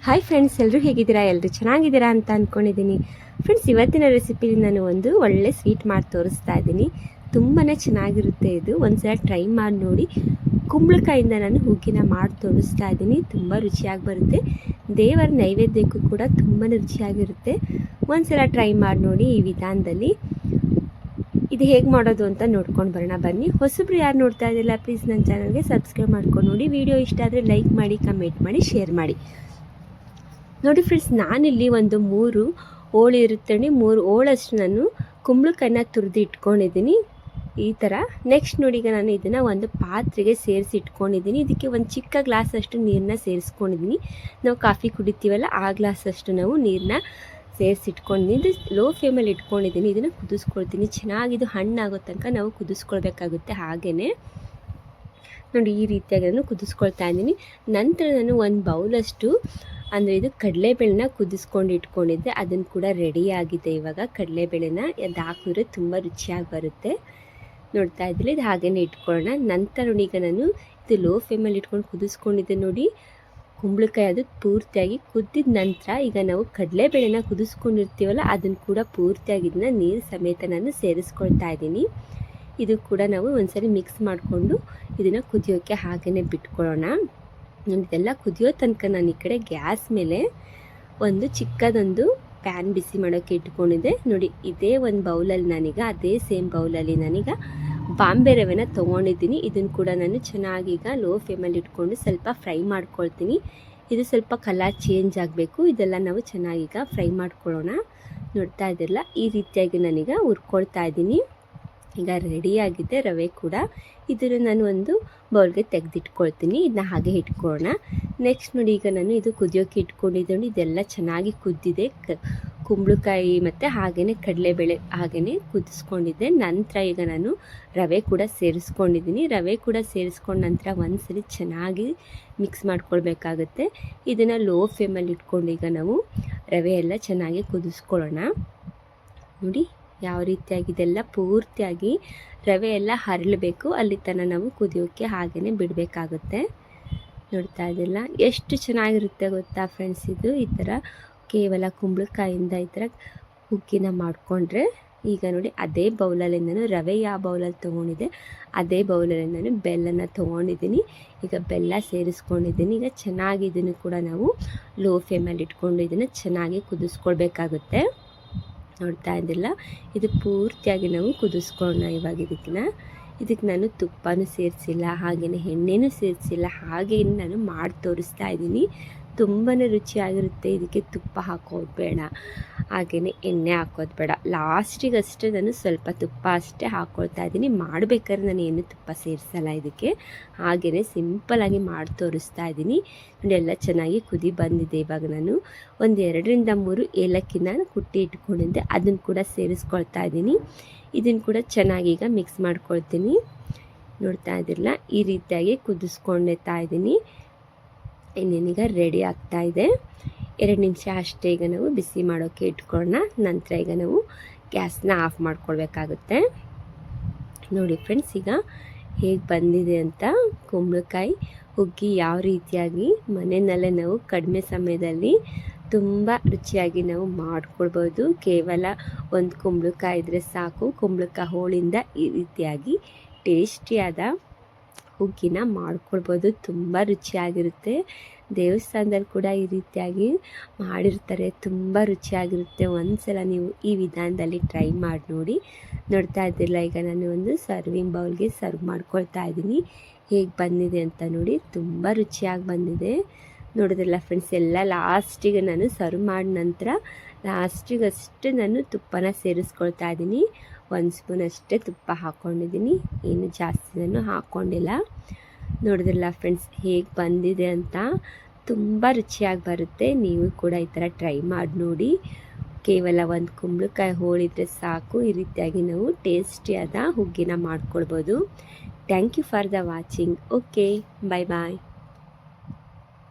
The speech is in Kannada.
ಹಾಯ್ ಫ್ರೆಂಡ್ಸ್, ಎಲ್ಲರೂ ಹೇಗಿದ್ದೀರಾ? ಎಲ್ಲರೂ ಚೆನ್ನಾಗಿದ್ದೀರಾ ಅಂತ ಅಂದ್ಕೊಂಡಿದ್ದೀನಿ. ಫ್ರೆಂಡ್ಸ್, ಇವತ್ತಿನ ರೆಸಿಪಿಲಿ ನಾನು ಒಂದು ಒಳ್ಳೆ ಸ್ವೀಟ್ ಮಾಡಿ ತೋರಿಸ್ತಾ ಇದ್ದೀನಿ. ತುಂಬಾ ಚೆನ್ನಾಗಿರುತ್ತೆ ಇದು. ಒಂದ್ಸಲ ಟ್ರೈ ಮಾಡಿ ನೋಡಿ. ಕುಂಬಳಕಾಯಿಂದ ನಾನು ಹುಗ್ಗಿನ ಮಾಡಿ ತೋರಿಸ್ತಾ ಇದ್ದೀನಿ. ತುಂಬ ರುಚಿಯಾಗಿ ಬರುತ್ತೆ. ದೇವರ ನೈವೇದ್ಯಕ್ಕೂ ಕೂಡ ತುಂಬಾ ರುಚಿಯಾಗಿರುತ್ತೆ. ಒಂದ್ಸಲ ಟ್ರೈ ಮಾಡಿ ನೋಡಿ ಈ ವಿಧಾನದಲ್ಲಿ. ಇದು ಹೇಗೆ ಮಾಡೋದು ಅಂತ ನೋಡ್ಕೊಂಡು ಬರೋಣ ಬನ್ನಿ. ಹೊಸಬ್ರು ಯಾರು ನೋಡ್ತಾ ಇದ್ದಿಲ್ಲ ಪ್ಲೀಸ್ ನನ್ನ ಚಾನಲ್ಗೆ ಸಬ್ಸ್ಕ್ರೈಬ್ ಮಾಡ್ಕೊಂಡು ನೋಡಿ. ವಿಡಿಯೋ ಇಷ್ಟ ಆದರೆ ಲೈಕ್ ಮಾಡಿ, ಕಮೆಂಟ್ ಮಾಡಿ, ಶೇರ್ ಮಾಡಿ. ನೋಡಿ ಫ್ರೆಂಡ್ಸ್, ನಾನಿಲ್ಲಿ ಒಂದು 3 ಹೋಳು ಇರುತ್ತೆ, 3 ಹೋಳಷ್ಟು ನಾನು ಕುಂಬಳಕಾಯಿನ ತುರಿದು ಇಟ್ಕೊಂಡಿದ್ದೀನಿ ಈ ಥರ. ನೆಕ್ಸ್ಟ್ ನೋಡಿ, ಈಗ ನಾನು ಇದನ್ನು ಒಂದು ಪಾತ್ರೆಗೆ ಸೇರಿಸಿ ಇಟ್ಕೊಂಡಿದ್ದೀನಿ. ಇದಕ್ಕೆ ಒಂದು ಚಿಕ್ಕ ಗ್ಲಾಸಷ್ಟು ನೀರನ್ನ ಸೇರಿಸ್ಕೊಂಡಿದ್ದೀನಿ. ನಾವು ಕಾಫಿ ಕುಡಿತೀವಲ್ಲ ಆ ಗ್ಲಾಸಷ್ಟು ನಾವು ನೀರನ್ನ ಸೇರಿಸಿಟ್ಕೊಂಡಿದ್ದೀನಿ. ಇದು ಲೋ ಫ್ಲೇಮಲ್ಲಿ ಇಟ್ಕೊಂಡಿದ್ದೀನಿ. ಇದನ್ನು ಕುದಿಸ್ಕೊಳ್ತೀನಿ. ಚೆನ್ನಾಗಿದು ಹಣ್ಣಾಗೋ ತನಕ ನಾವು ಕುದಿಸ್ಕೊಳ್ಬೇಕಾಗುತ್ತೆ. ಹಾಗೆಯೇ ನೋಡಿ ಈ ರೀತಿಯಾಗಿ ನಾನು ಕುದಿಸ್ಕೊಳ್ತಾ ಇದ್ದೀನಿ. ನಂತರ ನಾನು ಒಂದು ಬೌಲಷ್ಟು ಅಂದರೆ ಇದು ಕಡಲೆಬೇಳೆನ ಕುದಿಸ್ಕೊಂಡು ಇಟ್ಕೊಂಡಿದ್ದೆ. ಅದನ್ನು ಕೂಡ ರೆಡಿಯಾಗಿದೆ. ಇವಾಗ ಕಡಲೆಬೇಳೆನ ಅದು ಹಾಕಿದ್ರೆ ತುಂಬ ರುಚಿಯಾಗಿ ಬರುತ್ತೆ. ನೋಡ್ತಾ ಇದ್ದರೆ ಇದು ಹಾಗೇ ಇಟ್ಕೊಳ್ಳೋಣ. ನಂತರ ನೋಡಿ, ಈಗ ನಾನು ಇದು ಲೋ ಫ್ಲೇಮಲ್ಲಿ ಇಟ್ಕೊಂಡು ಕುದಿಸ್ಕೊಂಡಿದ್ದೆ ನೋಡಿ. ಕುಂಬಳಕಾಯಿ ಅದು ಪೂರ್ತಿಯಾಗಿ ಕುದ್ದಿದ ನಂತರ ಈಗ ನಾವು ಕಡಲೆಬೇಳೆನ ಕುದಿಸ್ಕೊಂಡಿರ್ತೀವಲ್ಲ ಅದನ್ನು ಕೂಡ ಪೂರ್ತಿಯಾಗಿ ಇದನ್ನ ನೀರು ಸಮೇತ ನಾನು ಸೇರಿಸ್ಕೊಳ್ತಾ ಇದ್ದೀನಿ. ಇದು ಕೂಡ ನಾವು ಒಂದ್ಸರಿ ಮಿಕ್ಸ್ ಮಾಡಿಕೊಂಡು ಇದನ್ನು ಕುದಿಯೋಕ್ಕೆ ಹಾಗೇ ಬಿಟ್ಕೊಳ್ಳೋಣ. ಇದೆಲ್ಲ ಕುದಿಯೋ ತನಕ ನಾನು ಈ ಕಡೆ ಗ್ಯಾಸ್ ಮೇಲೆ ಒಂದು ಚಿಕ್ಕದೊಂದು ಪ್ಯಾನ್ ಬಿಸಿ ಮಾಡೋಕ್ಕೆ ಇಟ್ಕೊಂಡಿದ್ದೆ ನೋಡಿ. ಇದೇ ಒಂದು ಬೌಲಲ್ಲಿ ನಾನೀಗ ಅದೇ ಸೇಮ್ ಬೌಲಲ್ಲಿ ನಾನೀಗ ಬಾಂಬೆ ರವೆನ ತೊಗೊಂಡಿದ್ದೀನಿ. ಇದನ್ನು ಕೂಡ ನಾನು ಚೆನ್ನಾಗೀಗ ಲೋ ಫ್ಲೇಮಲ್ಲಿ ಇಟ್ಕೊಂಡು ಸ್ವಲ್ಪ ಫ್ರೈ ಮಾಡ್ಕೊಳ್ತೀನಿ. ಇದು ಸ್ವಲ್ಪ ಕಲರ್ ಚೇಂಜ್ ಆಗಬೇಕು. ಇದೆಲ್ಲ ನಾವು ಚೆನ್ನಾಗೀಗ ಫ್ರೈ ಮಾಡ್ಕೊಳ್ಳೋಣ. ನೋಡ್ತಾ ಇದ್ದಿರಲ್ಲ, ಈ ರೀತಿಯಾಗಿ ನಾನೀಗ ಹುರ್ಕೊಳ್ತಾ ಇದ್ದೀನಿ. ಈಗ ರೆಡಿಯಾಗಿದೆ ರವೆ ಕೂಡ. ಇದನ್ನು ನಾನು ಒಂದು ಬೌಲ್ಗೆ ತೆಗೆದಿಟ್ಕೊಳ್ತೀನಿ. ಇದನ್ನ ಹಾಗೆ ಇಟ್ಕೊಳ್ಳೋಣ. ನೆಕ್ಸ್ಟ್ ನೋಡಿ, ಈಗ ನಾನು ಇದು ಕುದಿಯೋಕ್ಕೆ ಇಟ್ಕೊಂಡಿದ್ದೀನಿ. ಇದೆಲ್ಲ ಚೆನ್ನಾಗಿ ಕುದ್ದಿದೆ. ಕುಂಬಳಕಾಯಿ ಮತ್ತು ಹಾಗೆಯೇ ಕಡಲೆಬೇಳೆ ಹಾಗೆಯೇ ಕುದಿಸ್ಕೊಂಡಿದ್ದೆ. ನಂತರ ಈಗ ನಾನು ರವೆ ಕೂಡ ಸೇರಿಸ್ಕೊಂಡಿದ್ದೀನಿ. ರವೆ ಕೂಡ ಸೇರಿಸ್ಕೊಂಡ ನಂತರ ಒಂದ್ಸರಿ ಚೆನ್ನಾಗಿ ಮಿಕ್ಸ್ ಮಾಡ್ಕೊಳ್ಬೇಕಾಗುತ್ತೆ. ಇದನ್ನು ಲೋ ಫ್ಲೇಮಲ್ಲಿ ಇಟ್ಕೊಂಡು ಈಗ ನಾವು ರವೆ ಎಲ್ಲ ಚೆನ್ನಾಗಿ ಕುದಿಸ್ಕೊಳ್ಳೋಣ. ನೋಡಿ ಯಾವ ರೀತಿಯಾಗಿ ಇದೆಲ್ಲ ಪೂರ್ತಿಯಾಗಿ ರವೆ ಎಲ್ಲ ಹರಳಬೇಕು. ಅಲ್ಲಿ ತನಕ ನಾವು ಕುದಿಯೋಕ್ಕೆ ಹಾಗೆಯೇ ಬಿಡಬೇಕಾಗುತ್ತೆ. ನೋಡ್ತಾ ಇದ್ದಿಲ್ಲ ಎಷ್ಟು ಚೆನ್ನಾಗಿರುತ್ತೆ ಗೊತ್ತಾ ಫ್ರೆಂಡ್ಸ್. ಇದು ಈ ಥರ ಕೇವಲ ಕುಂಬಳಕಾಯಿಂದ ಈ ಥರ ಹುಗ್ಗಿನ ಮಾಡಿಕೊಂಡ್ರೆ. ಈಗ ನೋಡಿ, ಅದೇ ಬೌಲಲ್ಲಿ ನಾನು ರವೆ ಯಾವ ಬೌಲಲ್ಲಿ ತೊಗೊಂಡಿದ್ದೆ ಅದೇ ಬೌಲಲ್ಲಿ ನಾನು ಬೆಲ್ಲನ ತೊಗೊಂಡಿದ್ದೀನಿ. ಈಗ ಬೆಲ್ಲ ಸೇರಿಸ್ಕೊಂಡಿದ್ದೀನಿ. ಈಗ ಚೆನ್ನಾಗಿ ಇದನ್ನು ಕೂಡ ನಾವು ಲೋ ಫ್ಲೇಮಲ್ಲಿ ಇಟ್ಕೊಂಡು ಇದನ್ನು ಚೆನ್ನಾಗಿ ಕುದಿಸ್ಕೊಳ್ಬೇಕಾಗುತ್ತೆ. ನೋಡ್ತಾ ಇದ್ದಿಲ್ಲ, ಇದು ಪೂರ್ತಿಯಾಗಿ ನಾವು ಕುದಿಸ್ಕೊಳ್ಳೋಣ. ಇವಾಗ ಇದಕ್ಕೆ ನಾನು ತುಪ್ಪನೂ ಸೇರಿಸಿಲ್ಲ, ಹಾಗೆಯೇ ಎಣ್ಣೆನೂ ಸೇರಿಸಿಲ್ಲ. ಹಾಗೆ ನಾನು ಮಾಡಿ ತೋರಿಸ್ತಾ ಇದ್ದೀನಿ. ತುಂಬಾ ರುಚಿಯಾಗಿರುತ್ತೆ. ಇದಕ್ಕೆ ತುಪ್ಪ ಹಾಕೋದು ಬೇಡ, ಹಾಗೆಯೇ ಎಣ್ಣೆ ಹಾಕೋದು ಬೇಡ. ಲಾಸ್ಟಿಗಷ್ಟೇ ನಾನು ಸ್ವಲ್ಪ ತುಪ್ಪ ಅಷ್ಟೇ ಹಾಕ್ಕೊಳ್ತಾ ಇದ್ದೀನಿ. ಮಾಡಬೇಕಾದ್ರೆ ನಾನು ಏನು ತುಪ್ಪ ಸೇರಿಸಲ್ಲ ಇದಕ್ಕೆ. ಹಾಗೆಯೇ ಸಿಂಪಲಾಗಿ ಮಾಡಿ ತೋರಿಸ್ತಾ ಇದ್ದೀನಿ. ನೋಡಿ, ಎಲ್ಲ ಚೆನ್ನಾಗಿ ಕುದಿ ಬಂದಿದೆ. ಇವಾಗ ನಾನು ಒಂದು 2ರಿಂದ 3 ಏಲಕ್ಕಿನ ಕುಟ್ಟಿ ಇಟ್ಕೊಂಡಿದ್ದೆ, ಅದನ್ನು ಕೂಡ ಸೇರಿಸ್ಕೊಳ್ತಾ ಇದ್ದೀನಿ. ಇದನ್ನು ಕೂಡ ಚೆನ್ನಾಗಿ ಈಗ ಮಿಕ್ಸ್ ಮಾಡ್ಕೊಳ್ತೀನಿ. ನೋಡ್ತಾ ಇದ್ದಿರಲ್ಲ, ಈ ರೀತಿಯಾಗಿ ಕುದಿಸ್ಕೊಂಡ್ತಾ ಇದ್ದೀನಿ. ಇನ್ನೇನೀಗ ರೆಡಿ ಆಗ್ತಾ ಇದೆ. 2 ನಿಮಿಷ ಅಷ್ಟೇ ಈಗ ನಾವು ಬಿಸಿ ಮಾಡೋಕ್ಕೆ ಇಟ್ಕೊಳ್ಳೋಣ. ನಂತರ ಈಗ ನಾವು ಗ್ಯಾಸ್ನ ಆಫ್ ಮಾಡ್ಕೊಳ್ಬೇಕಾಗುತ್ತೆ. ನೋಡಿ ಫ್ರೆಂಡ್ಸ್, ಈಗ ಹೇಗೆ ಬಂದಿದೆ ಅಂತ ಕುಂಬಳಕಾಯಿ ಹುಗ್ಗಿ ಯಾವ ರೀತಿಯಾಗಿ ಮನೆಯಲ್ಲೇ ನಾವು ಕಡಿಮೆ ಸಮಯದಲ್ಲಿ ತುಂಬ ರುಚಿಯಾಗಿ ನಾವು ಮಾಡ್ಕೊಳ್ಬೋದು. ಕೇವಲ ಒಂದು ಕುಂಬಳಕಾಯಿ ಇದ್ದರೆ ಸಾಕು. ಕುಂಬಳಕಾಯಿ ಹೋಳಿಂದ ಈ ರೀತಿಯಾಗಿ ಟೇಸ್ಟಿಯಾದ ಹುಗ್ಗಿನ ಮಾಡ್ಕೊಳ್ಬೋದು. ತುಂಬ ರುಚಿಯಾಗಿರುತ್ತೆ. ದೇವಸ್ಥಾನದಲ್ಲಿ ಕೂಡ ಈ ರೀತಿಯಾಗಿ ಮಾಡಿರ್ತಾರೆ. ತುಂಬ ರುಚಿಯಾಗಿರುತ್ತೆ. ಒಂದ್ಸಲ ನೀವು ಈ ವಿಧಾನದಲ್ಲಿ ಟ್ರೈ ಮಾಡಿ ನೋಡಿ. ನೋಡ್ತಾ ಇದ್ದಿಲ್ಲ, ಈಗ ನಾನು ಒಂದು ಸರ್ವಿಂಗ್ ಬೌಲ್ಗೆ ಸರ್ವ್ ಮಾಡ್ಕೊಳ್ತಾ ಇದ್ದೀನಿ. ಹೇಗೆ ಬಂದಿದೆ ಅಂತ ನೋಡಿ. ತುಂಬ ರುಚಿಯಾಗಿ ಬಂದಿದೆ. ನೋಡಿದ್ರಲ್ಲ ಫ್ರೆಂಡ್ಸ್, ಎಲ್ಲ ಲಾಸ್ಟಿಗೆ ನಾನು ಸರ್ವ್ ಮಾಡಿದ ನಂತರ ಲಾಸ್ಟಿಗಷ್ಟೇ ನಾನು ತುಪ್ಪನ ಸೇರಿಸ್ಕೊಳ್ತಾ ಇದ್ದೀನಿ. 1 ಸ್ಪೂನ್ ಅಷ್ಟೇ ತುಪ್ಪ ಹಾಕ್ಕೊಂಡಿದ್ದೀನಿ, ಏನು ಜಾಸ್ತಿ ನಾನು ಹಾಕ್ಕೊಂಡಿಲ್ಲ. ನೋಡಿದ್ರಲ್ಲ ಫ್ರೆಂಡ್ಸ್, ಹೇಗೆ ಬಂದಿದೆ ಅಂತ. ತುಂಬ ರುಚಿಯಾಗಿ ಬರುತ್ತೆ. ನೀವು ಕೂಡ ಈ ಥರ ಟ್ರೈ ಮಾಡಿ ನೋಡಿ. ಕೇವಲ ಒಂದು ಕುಂಬಳಕಾಯಿ ಹೋಳಿದ್ರೆ ಸಾಕು. ಈ ರೀತಿಯಾಗಿ ನಾವು ಟೇಸ್ಟಿಯಾದ ಹುಗ್ಗಿನ ಮಾಡ್ಕೊಳ್ಬೋದು. Thank you for the watching. Okay, bye bye.